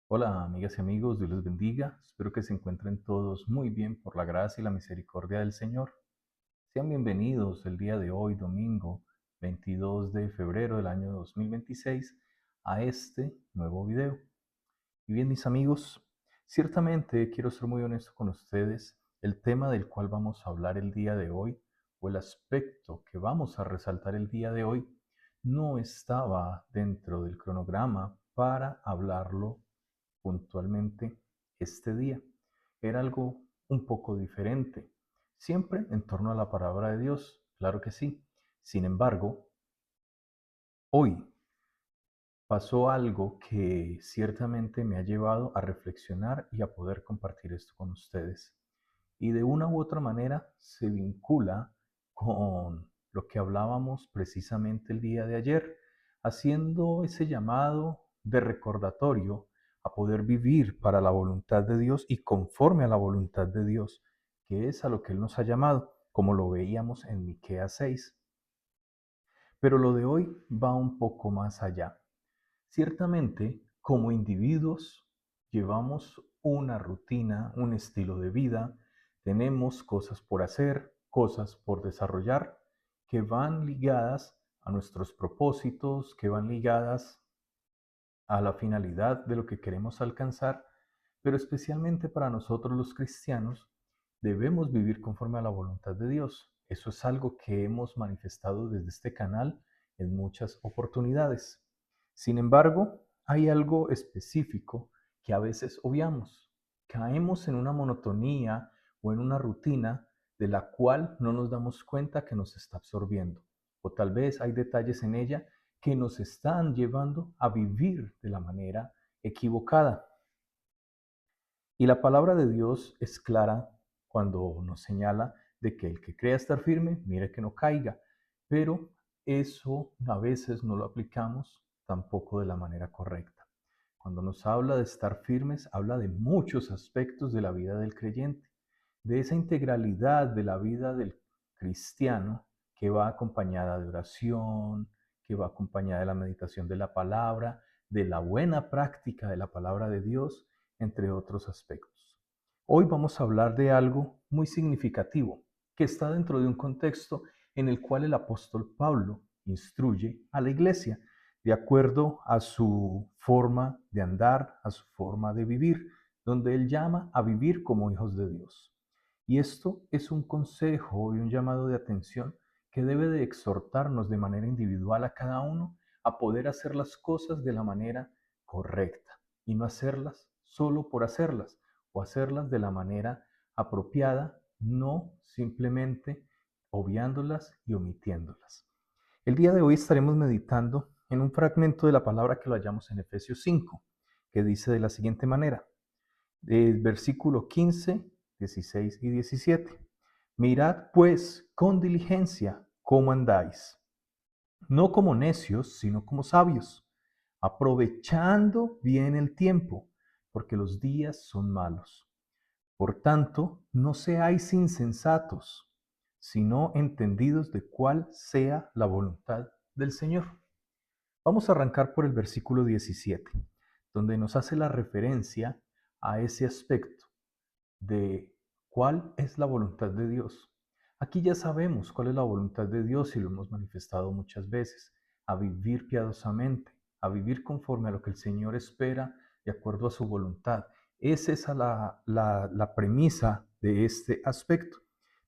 Hola amigas y amigos, Dios les bendiga. Espero que se encuentren todos muy bien por la gracia y la misericordia del Señor. Sean bienvenidos el día de hoy, domingo 22 de febrero del año 2026, a este nuevo video. Y bien, mis amigos, ciertamente quiero ser muy honesto con ustedes. El tema del cual vamos a hablar el día de hoy, o el aspecto que vamos a resaltar el día de hoy, no estaba dentro del cronograma para hablarlo puntualmente este día. Era algo un poco diferente, siempre en torno a la palabra de Dios, claro que sí. Sin embargo, hoy pasó algo que ciertamente me ha llevado a reflexionar y a poder compartir esto con ustedes. Y de una u otra manera se vincula con lo que hablábamos precisamente el día de ayer, haciendo ese llamado de recordatorio a poder vivir para la voluntad de Dios y conforme a la voluntad de Dios, que es a lo que Él nos ha llamado, como lo veíamos en Miqueas 6. Pero lo de hoy va un poco más allá. Ciertamente, como individuos, llevamos una rutina, un estilo de vida, tenemos cosas por hacer, cosas por desarrollar, que van ligadas a nuestros propósitos, que van ligadas a la finalidad de lo que queremos alcanzar, pero especialmente para nosotros los cristianos, debemos vivir conforme a la voluntad de Dios. Eso es algo que hemos manifestado desde este canal en muchas oportunidades. Sin embargo, hay algo específico que a veces obviamos. Caemos en una monotonía o en una rutina de la cual no nos damos cuenta que nos está absorbiendo. O tal vez hay detalles en ella que nos están llevando a vivir de la manera equivocada. Y la palabra de Dios es clara cuando nos señala de que el que crea estar firme, mire que no caiga. Pero eso a veces no lo aplicamos tampoco de la manera correcta. Cuando nos habla de estar firmes, habla de muchos aspectos de la vida del creyente, de esa integralidad de la vida del cristiano que va acompañada de oración, que va acompañada de la meditación de la palabra, de la buena práctica de la palabra de Dios, entre otros aspectos. Hoy vamos a hablar de algo muy significativo que está dentro de un contexto en el cual el apóstol Pablo instruye a la iglesia de acuerdo a su forma de andar, a su forma de vivir, donde él llama a vivir como hijos de Dios. Y esto es un consejo y un llamado de atención que debe de exhortarnos de manera individual a cada uno a poder hacer las cosas de la manera correcta y no hacerlas solo por hacerlas o hacerlas de la manera apropiada, no simplemente obviándolas y omitiéndolas. El día de hoy estaremos meditando en un fragmento de la palabra que lo hallamos en Efesios 5, que dice de la siguiente manera, versículo 15, 16 y 17. Mirad pues con diligencia cómo andáis, no como necios, sino como sabios, aprovechando bien el tiempo, porque los días son malos. Por tanto, no seáis insensatos, sino entendidos de cuál sea la voluntad del Señor. Vamos a arrancar por el versículo 17, donde nos hace la referencia a ese aspecto de cuál es la voluntad de Dios. Aquí ya sabemos cuál es la voluntad de Dios y lo hemos manifestado muchas veces, a vivir piadosamente, a vivir conforme a lo que el Señor espera de acuerdo a su voluntad. Esa es la premisa de este aspecto.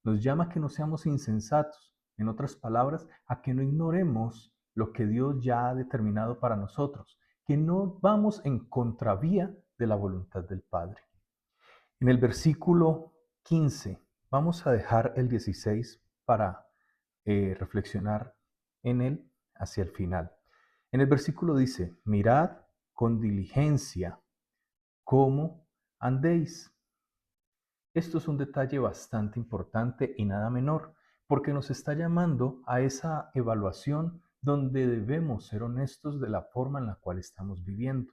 Nos llama a que no seamos insensatos, en otras palabras, a que no ignoremos lo que Dios ya ha determinado para nosotros, que no vamos en contravía de la voluntad del Padre. En el versículo 15, vamos a dejar el 16 para reflexionar en él hacia el final. En el versículo dice, mirad con diligencia cómo andéis. Esto es un detalle bastante importante y nada menor, porque nos está llamando a esa evaluación donde debemos ser honestos de la forma en la cual estamos viviendo.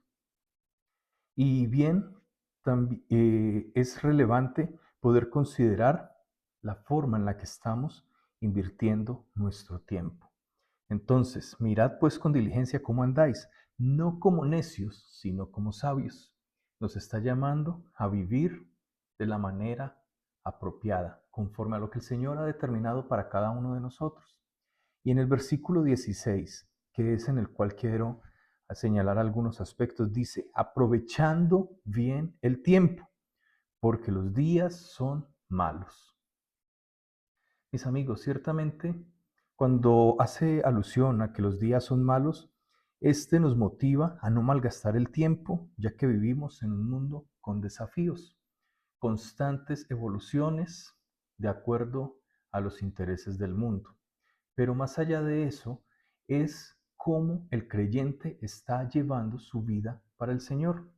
Y bien, también, es relevante poder considerar la forma en la que estamos invirtiendo nuestro tiempo. Entonces, mirad pues con diligencia cómo andáis, no como necios, sino como sabios. Nos está llamando a vivir de la manera apropiada, conforme a lo que el Señor ha determinado para cada uno de nosotros. Y en el versículo 16, que es en el cual quiero señalar algunos aspectos, dice, aprovechando bien el tiempo, porque los días son malos. Mis amigos, ciertamente, cuando hace alusión a que los días son malos, este nos motiva a no malgastar el tiempo, ya que vivimos en un mundo con desafíos, constantes evoluciones de acuerdo a los intereses del mundo. Pero más allá de eso, es cómo el creyente está llevando su vida para el Señor.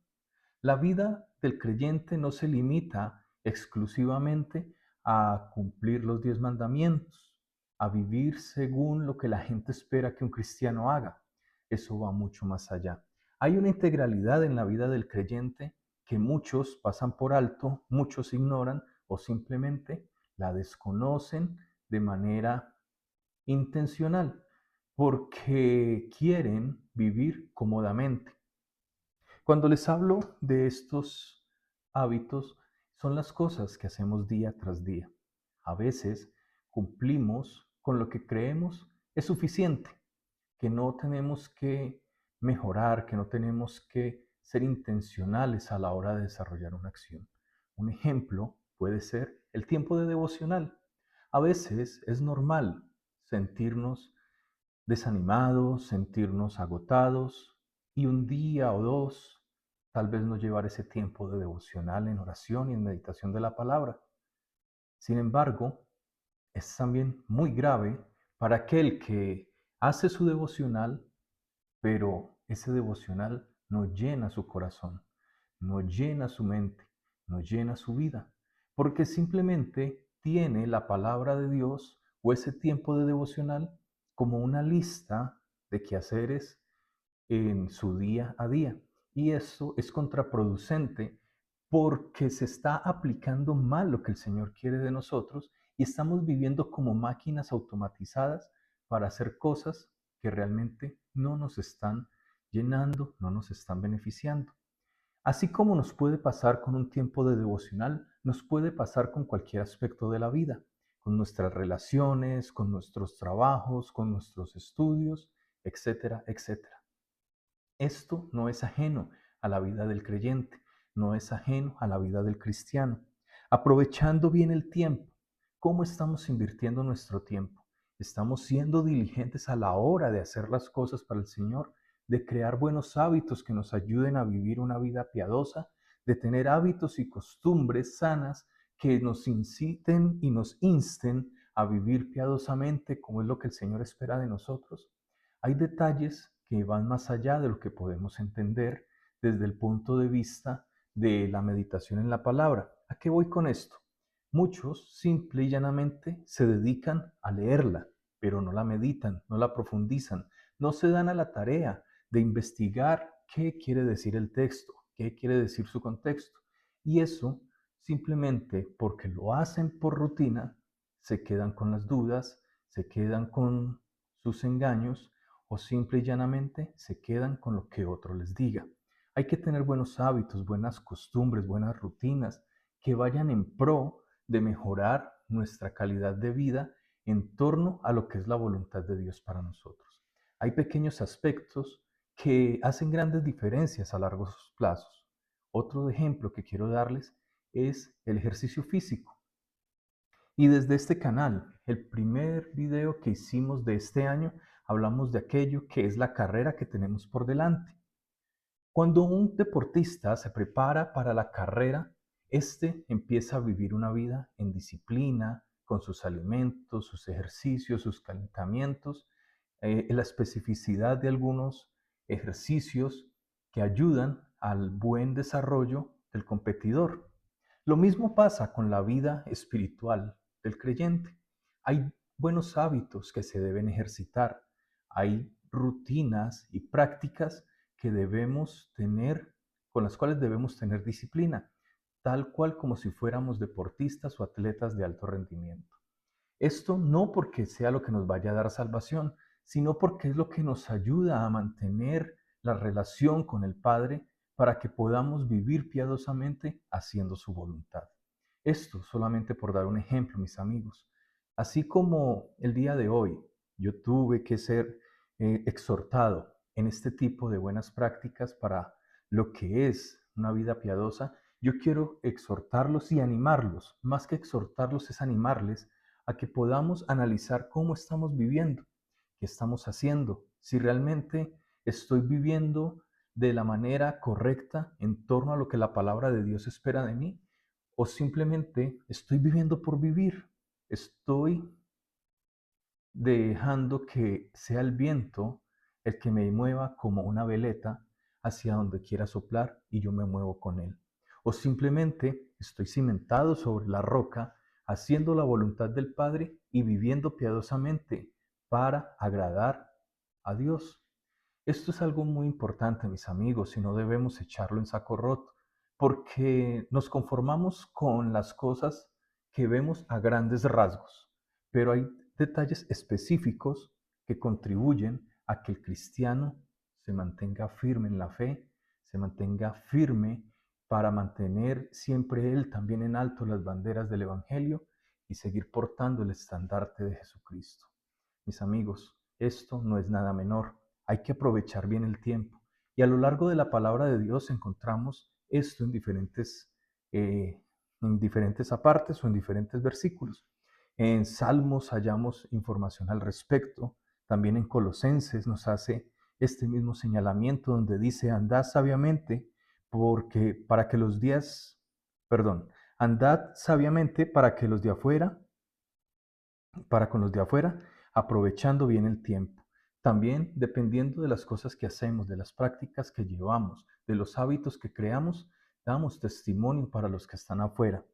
La vida del creyente no se limita exclusivamente a cumplir los 10 mandamientos, a vivir según lo que la gente espera que un cristiano haga. Eso va mucho más allá. Hay una integralidad en la vida del creyente que muchos pasan por alto, muchos ignoran o simplemente la desconocen de manera intencional, porque quieren vivir cómodamente. Cuando les hablo de estos hábitos, son las cosas que hacemos día tras día. A veces cumplimos con lo que creemos es suficiente, que no tenemos que mejorar, que no tenemos que ser intencionales a la hora de desarrollar una acción. Un ejemplo puede ser el tiempo de devocional. A veces es normal sentirnos desanimados, sentirnos agotados y un día o dos tal vez no llevar ese tiempo de devocional en oración y en meditación de la palabra. Sin embargo, es también muy grave para aquel que hace su devocional, pero ese devocional no llena su corazón, no llena su mente, no llena su vida, porque simplemente tiene la palabra de Dios o ese tiempo de devocional como una lista de quehaceres en su día a día. Y eso es contraproducente porque se está aplicando mal lo que el Señor quiere de nosotros y estamos viviendo como máquinas automatizadas para hacer cosas que realmente no nos están llenando, no nos están beneficiando. Así como nos puede pasar con un tiempo de devocional, nos puede pasar con cualquier aspecto de la vida, con nuestras relaciones, con nuestros trabajos, con nuestros estudios, etcétera, etcétera. Esto no es ajeno a la vida del creyente, no es ajeno a la vida del cristiano. Aprovechando bien el tiempo, ¿cómo estamos invirtiendo nuestro tiempo? ¿Estamos siendo diligentes a la hora de hacer las cosas para el Señor, de crear buenos hábitos que nos ayuden a vivir una vida piadosa, de tener hábitos y costumbres sanas que nos inciten y nos insten a vivir piadosamente como es lo que el Señor espera de nosotros? Hay detalles que van más allá de lo que podemos entender desde el punto de vista de la meditación en la palabra. ¿A qué voy con esto? Muchos simple y llanamente se dedican a leerla, pero no la meditan, no la profundizan, no se dan a la tarea de investigar qué quiere decir el texto, qué quiere decir su contexto. Y eso simplemente porque lo hacen por rutina, se quedan con las dudas, se quedan con sus engaños o simple y llanamente se quedan con lo que otro les diga. Hay que tener buenos hábitos, buenas costumbres, buenas rutinas que vayan en pro de mejorar nuestra calidad de vida en torno a lo que es la voluntad de Dios para nosotros. Hay pequeños aspectos que hacen grandes diferencias a largos plazos. Otro ejemplo que quiero darles es el ejercicio físico. Y desde este canal, el primer video que hicimos de este año, hablamos de aquello que es la carrera que tenemos por delante. Cuando un deportista se prepara para la carrera, este empieza a vivir una vida en disciplina, con sus alimentos, sus ejercicios, sus calentamientos, la especificidad de algunos ejercicios que ayudan al buen desarrollo del competidor. Lo mismo pasa con la vida espiritual del creyente. Hay buenos hábitos que se deben ejercitar, hay rutinas y prácticas que debemos tener, con las cuales debemos tener disciplina, tal cual como si fuéramos deportistas o atletas de alto rendimiento. Esto no porque sea lo que nos vaya a dar salvación, sino porque es lo que nos ayuda a mantener la relación con el Padre para que podamos vivir piadosamente haciendo su voluntad. Esto solamente por dar un ejemplo, mis amigos. Así como el día de hoy yo tuve que ser exhortado en este tipo de buenas prácticas para lo que es una vida piadosa, yo quiero exhortarlos y animarlos. Más que exhortarlos es animarles a que podamos analizar cómo estamos viviendo, qué estamos haciendo, si realmente estoy viviendo de la manera correcta en torno a lo que la palabra de Dios espera de mí, o simplemente estoy viviendo por vivir, estoy dejando que sea el viento el que me mueva como una veleta hacia donde quiera soplar y yo me muevo con él. O simplemente estoy cimentado sobre la roca, haciendo la voluntad del Padre y viviendo piadosamente para agradar a Dios. Esto es algo muy importante, mis amigos, y no debemos echarlo en saco roto, porque nos conformamos con las cosas que vemos a grandes rasgos, pero hay detalles específicos que contribuyen a que el cristiano se mantenga firme en la fe, se mantenga firme para mantener siempre él también en alto las banderas del Evangelio y seguir portando el estandarte de Jesucristo. Mis amigos, esto no es nada menor. Hay que aprovechar bien el tiempo. Y a lo largo de la palabra de Dios encontramos esto en diferentes apartes o en diferentes versículos. En Salmos hallamos información al respecto. También en Colosenses nos hace este mismo señalamiento donde dice, andad sabiamente porque para que los días, perdón, andad sabiamente para que los de afuera para con los de afuera, aprovechando bien el tiempo. También dependiendo de las cosas que hacemos, de las prácticas que llevamos, de los hábitos que creamos, damos testimonio para los que están afuera.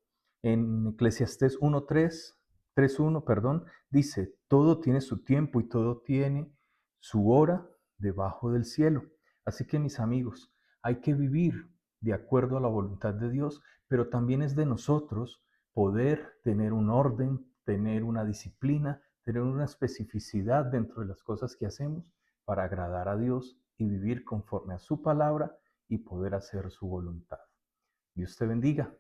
En Eclesiastés 3:1, perdón, dice, todo tiene su tiempo y todo tiene su hora debajo del cielo. Así que mis amigos, hay que vivir de acuerdo a la voluntad de Dios, pero también es de nosotros poder tener un orden, tener una disciplina, tener una especificidad dentro de las cosas que hacemos para agradar a Dios y vivir conforme a su palabra y poder hacer su voluntad. Dios te bendiga.